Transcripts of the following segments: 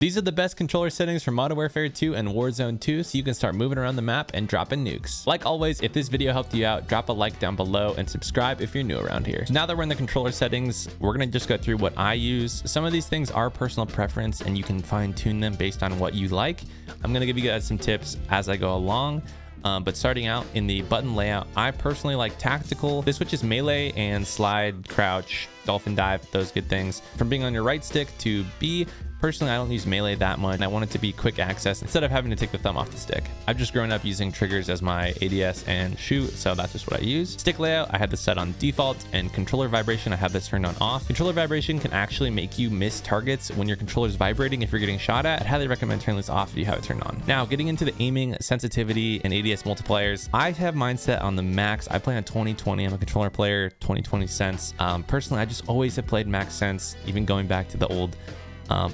These are the best controller settings for Modern Warfare 2 and Warzone 2 so you can start moving around the map and dropping nukes. Like always, if this video helped you out, drop a like down below and subscribe if you're new around here. So now that we're in the controller settings, we're going to just go through what I use. Some of these things are personal preference and you can fine tune them based on what you like. I'm going to give you guys some tips as I go along. But starting out in the button layout, I personally like tactical. This switches melee and slide, crouch, dolphin dive, those good things. From being on your right stick to B. Personally, I don't use melee that much, and I want it to be quick access instead of having to take the thumb off the stick. I've just grown up using triggers as my ADS and shoot, so that's just what I use. Stick layout, I have this set on default, and controller vibration, I have this turned on off. Controller vibration can actually make you miss targets when your controller's vibrating if you're getting shot at. I'd highly recommend turning this off if you have it turned on. Now, getting into the aiming, sensitivity, and ADS multipliers, I have mine set on the max. I play on 2020. I'm a controller player, 2020 sense. Personally, I just always have played max sense, even going back to the old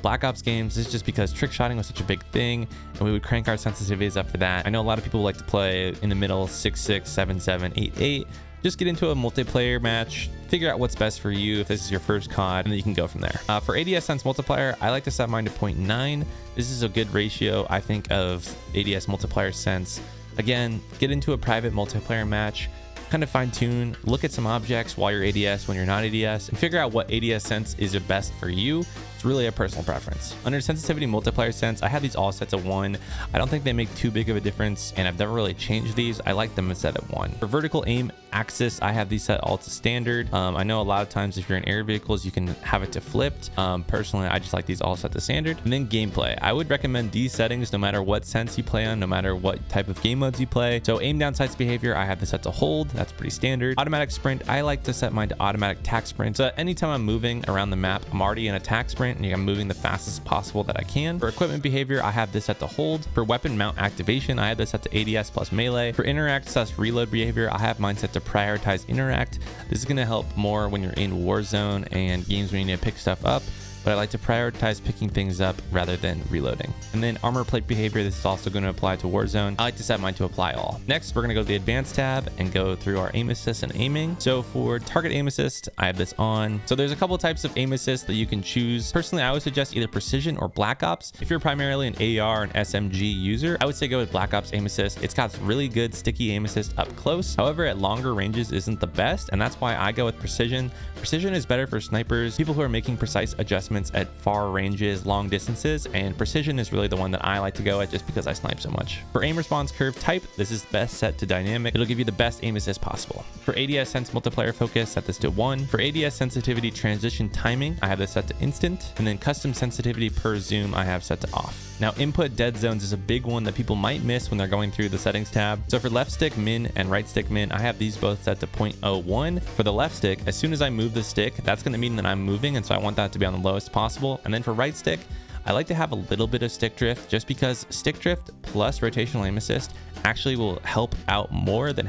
Black Ops games. This is just because trick shotting was such a big thing and we would crank our sensitivities up for that. I know a lot of people like to play in the middle, 6.6, 7.7, 8.8. Just get into a multiplayer match, figure out what's best for you if this is your first COD, and then you can go from there. For ADS sense multiplier, I like to set mine to 0.9. This is a good ratio, I think, of ADS multiplier sense. Again, get into a private multiplayer match, kind of fine tune, look at some objects while you're ADS, when you're not ADS, and figure out what ADS sense is the best for you. It's really a personal preference. Under sensitivity multiplier sense, I have these all set to 1. I don't think they make too big of a difference, and I've never really changed these. I like them set at 1. For vertical aim axis, I have these set all to standard. I know a lot of times if you're in air vehicles, you can have it to flipped. Personally, I just like these all set to standard. And then gameplay, I would recommend these settings no matter what sense you play on, no matter what type of game modes you play. So aim down sights behavior, I have this set to hold. That's pretty standard. Automatic sprint, I like to set mine to automatic tack sprint. So anytime I'm moving around the map, I'm already in a tack sprint and I'm moving the fastest possible that I can. For equipment behavior, I have this set to hold. For weapon mount activation, I have this set to ADS plus melee. For interact / reload behavior, I have mine set to prioritize interact. This is going to help more when you're in Warzone and games where you need to pick stuff up, but I like to prioritize picking things up rather than reloading. And then armor plate behavior, this is also going to apply to Warzone. I like to set mine to apply all. Next, we're going to go to the advanced tab and go through our aim assist and aiming. So for target aim assist, I have this on. So there's a couple types of aim assist that you can choose. Personally, I would suggest either precision or Black Ops. If you're primarily an AR and SMG user, I would say go with Black Ops aim assist. It's got really good sticky aim assist up close. However, at longer ranges isn't the best, and that's why I go with precision. Precision is better for snipers, people who are making precise adjustments at far ranges, long distances, and precision is really the one that I like to go at just because I snipe so much. For aim response curve type, this is best set to dynamic. It'll give you the best aim assist possible. For ADS sense multiplier focus, set this to 1. For ADS sensitivity transition timing, I have this set to instant, and then custom sensitivity per zoom I have set to off. Now, input dead zones is a big one that people might miss when they're going through the settings tab. So for left stick min and right stick min, I have these both set to 0.01. For the left stick, as soon as I move the stick, that's going to mean that I'm moving, and so I want that to be on the lowest possible. And then for right stick, I like to have a little bit of stick drift just because stick drift plus rotational aim assist actually will help out more than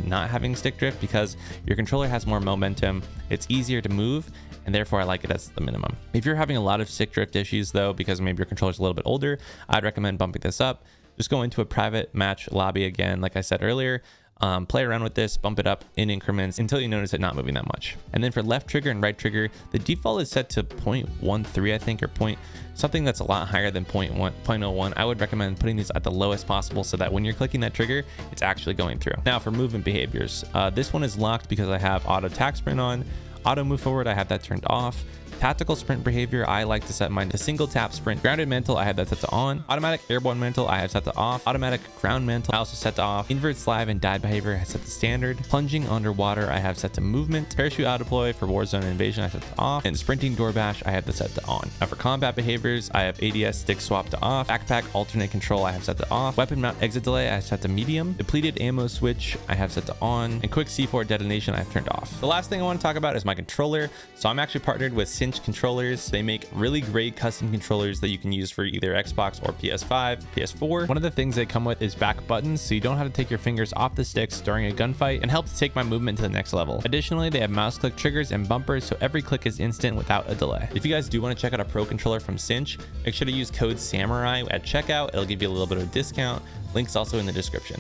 not having stick drift, because your controller has more momentum, it's easier to move, and therefore I like it as the minimum. If you're having a lot of stick drift issues though, because maybe your controller's a little bit older, I'd recommend bumping this up. Just go into a private match lobby again, like I said earlier. Play around with this, bump it up in increments until you notice it not moving that much. And then for left trigger and right trigger, the default is set to 0.13, I think, or something that's a lot higher than 0.01. I would recommend putting these at the lowest possible so that when you're clicking that trigger, it's actually going through. Now for movement behaviors, this one is locked because I have auto tack sprint on. Auto move forward, I have that turned off. Tactical sprint behavior, I like to set mine to single tap sprint. Grounded mantle, I have that set to on. Automatic airborne mantle, I have set to off. Automatic ground mantle, I also set to off. Invert slide and dive behavior, I set to standard. Plunging underwater, I have set to movement. Parachute auto deploy for Warzone invasion, I set to off. And sprinting door bash, I have the set to on. Now for combat behaviors, I have ADS stick swap to off. Backpack alternate control, I have set to off. Weapon mount exit delay, I have set to medium. Depleted ammo switch, I have set to on. And quick C4 detonation, I have turned off. The last thing I want to talk about is my controller. So I'm actually partnered with Cinch controllers. They make really great custom controllers that you can use for either Xbox or PS5, PS4. One of the things they come with is back buttons, so you don't have to take your fingers off the sticks during a gunfight, and helps take my movement to the next level. Additionally, they have mouse click triggers and bumpers, so every click is instant without a delay. If you guys do want to check out a pro controller from Cinch, make sure to use code SAMURAI at checkout. It'll give you a little bit of a discount. Links also in the description.